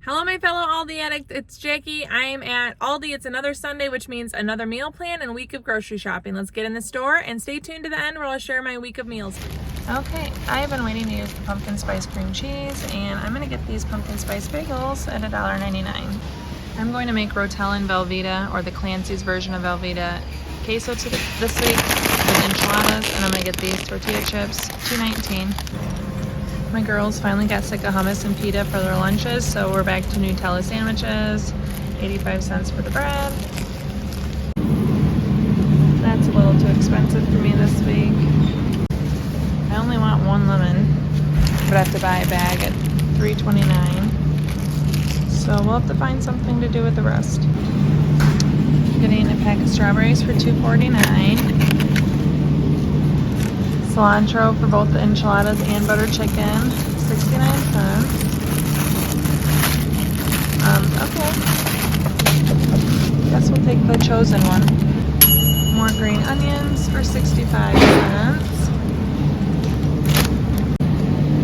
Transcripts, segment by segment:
Hello, my fellow Aldi addict. It's Jackie. I am at Aldi. It's another Sunday, which means another meal plan and a week of grocery shopping. Let's get in the store and stay tuned to the end where I'll share my week of meals. Okay, I have been waiting to use the pumpkin spice cream cheese, and I'm going to get these pumpkin spice bagels at $1.99. I'm going to make Rotel and Velveeta, or the Clancy's version of Velveeta, queso this week with enchiladas, and I'm going to get these tortilla chips, $2.19. My girls finally got sick of hummus and pita for their lunches, so we're back to Nutella sandwiches, 85 cents for the bread. That's a little too expensive for me this week. I only want one lemon, but I have to buy a bag at $3.29. So we'll have to find something to do with the rest. I'm getting a pack of strawberries for $2.49. Cilantro for both the enchiladas and butter chicken, 69 cents. Okay. Guess we'll take the chosen one. More green onions for 65 cents.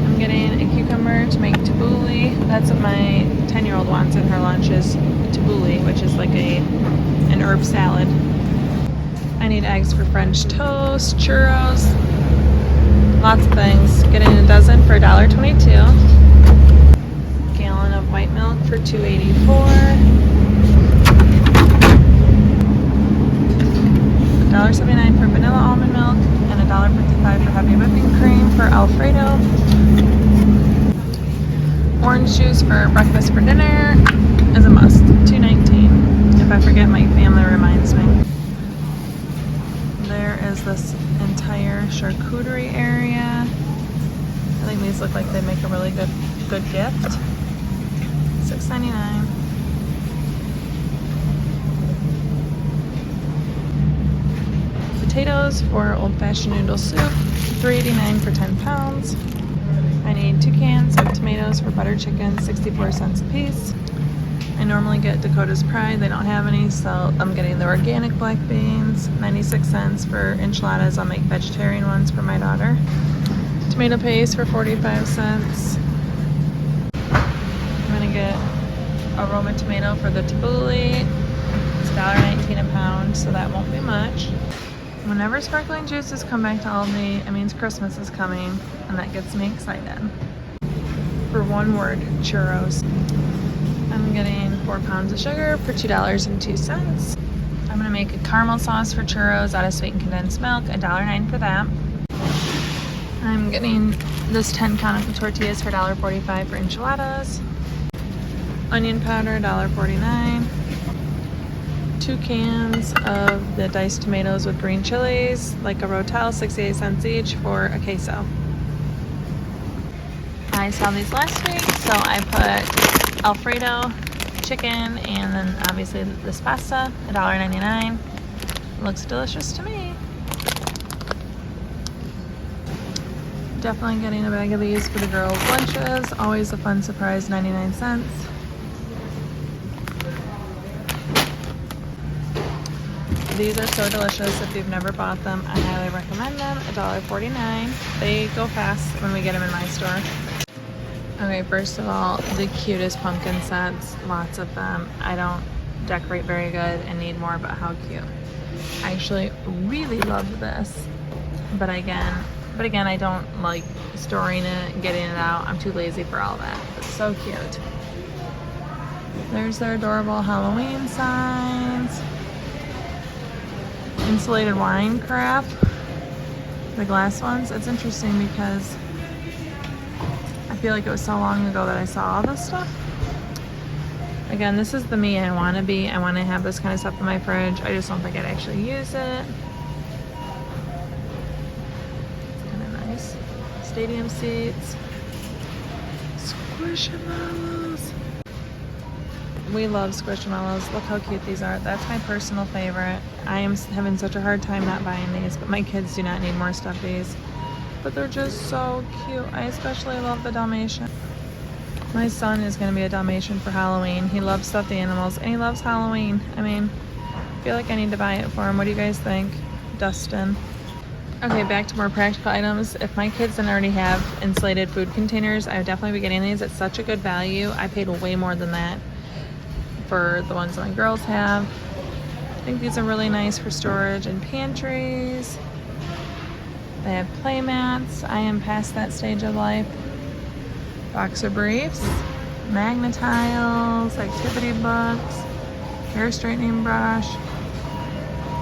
I'm getting a cucumber to make tabbouleh. That's what my 10-year-old wants in her lunch, is tabbouleh, which is like an herb salad. I need eggs for French toast, churros. Lots of things. Getting a dozen for $1.22. Gallon of white milk for $2.84. $1.79 for vanilla almond milk, and $1.55 for heavy whipping cream for Alfredo. Orange juice for breakfast for dinner is a must. $2.19. If I forget, my family reminds me. There is this entire charcuterie area. I think these look like they make a really good gift. $6.99. Potatoes for old-fashioned noodle soup, $3.89 for 10 pounds. I need 2 cans of tomatoes for butter chicken, 64 cents a piece. I normally get Dakota's Pride. They don't have any, so I'm getting the organic black beans, 96 cents for enchiladas. I'll make vegetarian ones for my daughter. Tomato paste for 45 cents. I'm gonna get aroma tomato for the tabbouleh. It's $1.19 a pound, so that won't be much. Whenever sparkling juices come back to Aldi, it means Christmas is coming, and that gets me excited. For one word, churros. I'm getting 4 pounds of sugar for $2.02. I'm gonna make a caramel sauce for churros out of sweetened condensed milk, $1.09 for that. I'm getting this 10 count of tortillas for $1.45 for enchiladas. Onion powder, $1.49. 2 cans of the diced tomatoes with green chilies, like a Rotel, 68 cents each for a queso. I saw these last week, so I put Alfredo chicken and then obviously this pasta, $1.99. Looks delicious to me. Definitely getting a bag of these for the girls' lunches. Always a fun surprise, 99 cents. These are so delicious. If you've never bought them, I highly recommend them. $1.49. They go fast when we get them in my store. Okay, first of all, the cutest pumpkin sets, lots of them. I don't decorate very good and need more, but how cute. I actually really love this, but again, I don't like storing it and getting it out. I'm too lazy for all that. It's so cute. There's their adorable Halloween signs. Insulated wine carafe, the glass ones. It's interesting because I feel like it was so long ago that I saw all this stuff. Again, this is the me I want to be. I want to have this kind of stuff in my fridge. I just don't think I'd actually use it. It's kind of nice. Stadium seats. Squishmallows. We love Squishmallows. Look how cute these are. That's my personal favorite. I am having such a hard time not buying these, but my kids do not need more stuffies. But they're just so cute. I especially love the Dalmatian. My son is going to be a Dalmatian for Halloween. He loves stuffed animals and he loves Halloween. I mean, I feel like I need to buy it for him. What do you guys think? Dustin. Okay, back to more practical items. If my kids didn't already have insulated food containers, I would definitely be getting these. It's such a good value. I paid way more than that for the ones that my girls have. I think these are really nice for storage in pantries. They have play mats. I am past that stage of life. Boxer briefs, Magnetiles, activity books, hair straightening brush.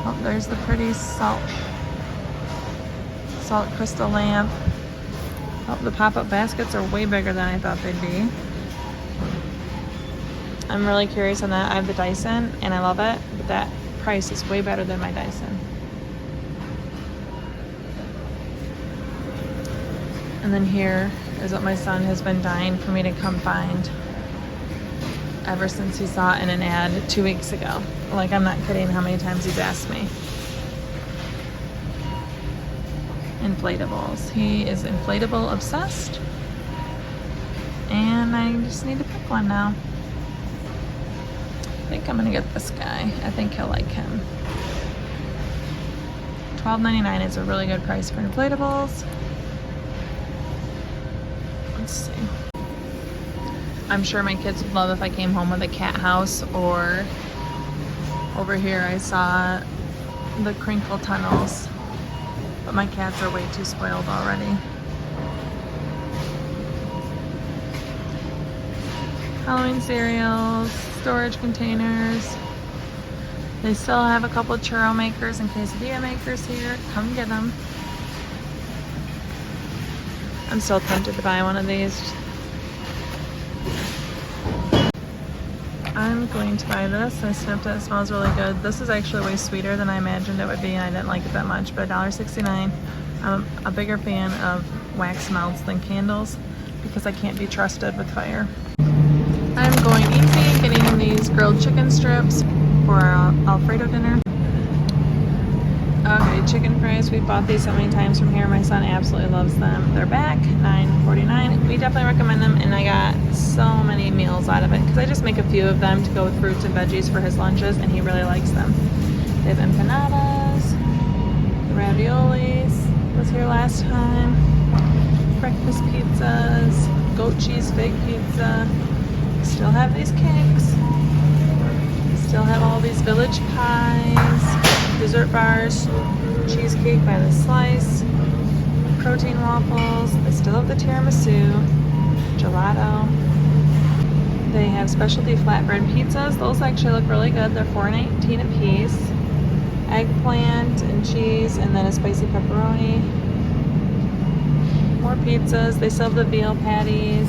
Oh, there's the pretty salt crystal lamp. Oh, the pop-up baskets are way bigger than I thought they'd be. I'm really curious on that. I have the Dyson and I love it, but that price is way better than my Dyson. And then here is what my son has been dying for me to come find ever since he saw it in an ad 2 weeks ago. Like, I'm not kidding how many times he's asked me. Inflatables. He is inflatable obsessed. And I just need to pick one now. I think I'm gonna get this guy. I think he'll like him. $12.99 is a really good price for inflatables. Let's see. I'm sure my kids would love if I came home with a cat house, or over here I saw the crinkle tunnels, but my cats are way too spoiled already. Halloween cereals, storage containers. They still have a couple churro makers and quesadilla makers here. Come get them. I'm still tempted to buy one of these. I'm going to buy this. I sniffed it. It smells really good. This is actually way sweeter than I imagined it would be, and I didn't like it that much, but $1.69. I'm a bigger fan of wax melts than candles because I can't be trusted with fire. I'm going easy and getting these grilled chicken strips for our Alfredo dinner. Okay, chicken fries. We've bought these so many times from here. My son absolutely loves them. They're back, $9.49. We definitely recommend them, and I got so many meals out of it because I just make a few of them to go with fruits and veggies for his lunches, and he really likes them. They have empanadas, the raviolis was here last time, breakfast pizzas, goat cheese fig pizza. Still have these cakes. Still have all these village pies, dessert bars, cheesecake by the slice, protein waffles. They still have the tiramisu, gelato. They have specialty flatbread pizzas. Those actually look really good. They're $4.19 a piece. Eggplant and cheese, and then a spicy pepperoni. More pizzas. They still have the veal patties,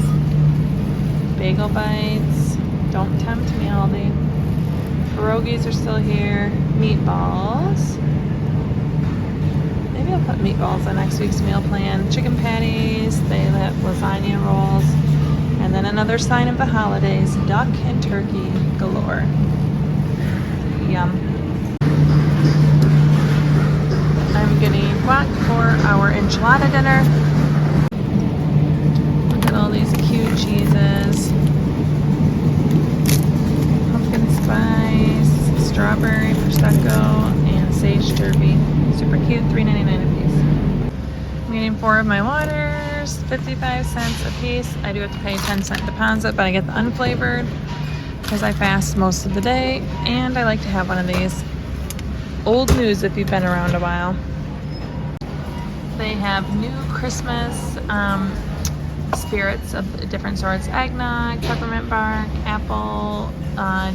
bagel bites. Don't tempt me, Aldi. Pierogies are still here. Meatballs. Maybe I'll put meatballs on next week's meal plan. Chicken patties. They have lasagna rolls. And then another sign of the holidays. Duck and turkey galore. Yum. I'm getting guac for our enchilada dinner. Look at all these cute cheeses. Spice, strawberry, prosecco, and sage turkey. Super cute, $3.99 a piece. I'm getting 4 of my waters, 55 cents a piece. I do have to pay a 10-cent deposit, but I get the unflavored because I fast most of the day, and I like to have one of these. Old news if you've been around a while. They have new Christmas spirits of different sorts. Eggnog, peppermint bark, apple,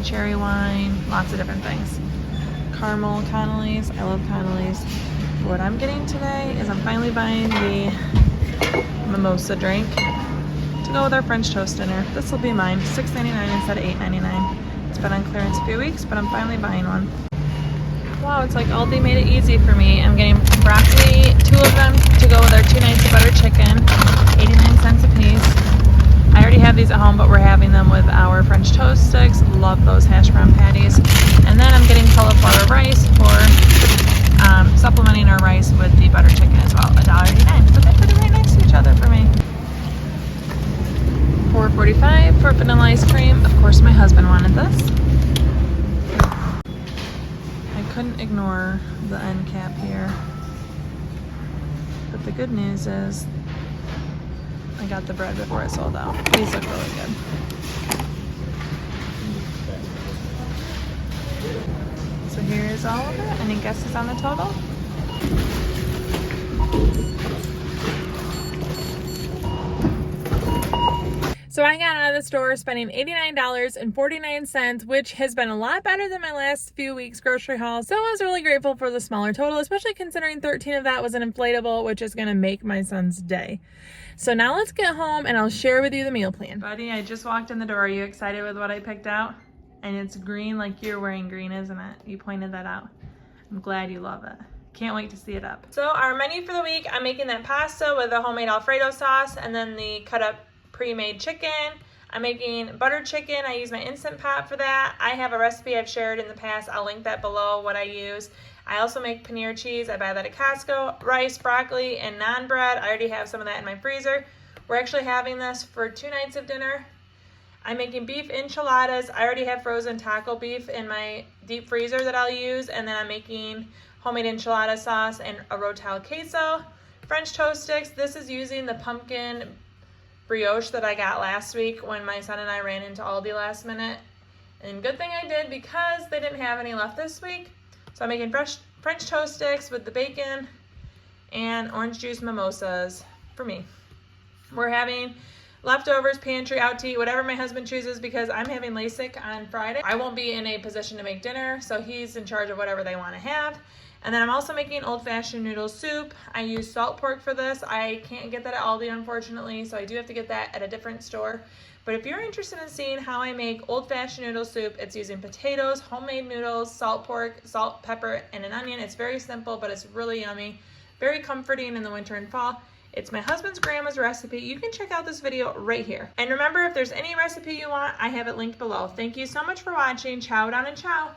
cherry wine, lots of different things. Caramel Connolly's. I love Connolly's. What I'm getting today is I'm finally buying the mimosa drink to go with our French toast dinner. This will be mine. $6.99 instead of $8.99. It's been on clearance a few weeks, but I'm finally buying one. Wow, it's like Aldi made it easy for me. I'm getting broccoli, 2 of them to go with our 2 nights of butter chicken, 89 cents a piece. I already have these at home, but we're having them with our French toast sticks. Love those hash brown patties. And then I'm getting cauliflower rice for supplementing our rice with the butter chicken as well, $1.89. But they put it right next to each other for me. $4.45 for vanilla ice cream. Of course, my husband wanted this. I couldn't ignore the end cap here. But the good news is I got the bread before it sold out. These look really good. So here's all of it. Any guesses on the total? So I got out of the store spending $89.49, which has been a lot better than my last few weeks grocery haul. So I was really grateful for the smaller total, especially considering 13 of that was an inflatable, which is gonna make my son's day. So now let's get home and I'll share with you the meal plan. Buddy, I just walked in the door. Are you excited with what I picked out? And it's green like you're wearing green, isn't it? You pointed that out. I'm glad you love it. Can't wait to see it up. So our menu for the week, I'm making that pasta with a homemade Alfredo sauce and then the cut up pre-made chicken. I'm making buttered chicken. I use my Instant Pot for that. I have a recipe I've shared in the past. I'll link that below what I use. I also make paneer cheese. I buy that at Costco. Rice, broccoli, and naan bread. I already have some of that in my freezer. We're actually having this for 2 nights of dinner. I'm making beef enchiladas. I already have frozen taco beef in my deep freezer that I'll use. And then I'm making homemade enchilada sauce and a rotel queso. French toast sticks. This is using the pumpkin brioche that I got last week when my son and I ran into Aldi last minute. And good thing I did because they didn't have any left this week. So I'm making French toast sticks with the bacon and orange juice mimosas for me. We're having leftovers, pantry, out to eat, whatever my husband chooses because I'm having LASIK on Friday. I won't be in a position to make dinner, so he's in charge of whatever they want to have. And then I'm also making old-fashioned noodle soup. I use salt pork for this. I can't get that at Aldi, unfortunately, so I do have to get that at a different store. But if you're interested in seeing how I make old-fashioned noodle soup, it's using potatoes, homemade noodles, salt pork, salt, pepper, and an onion. It's very simple, but it's really yummy. Very comforting in the winter and fall. It's my husband's grandma's recipe. You can check out this video right here. And remember, if there's any recipe you want, I have it linked below. Thank you so much for watching. Chow down and chow.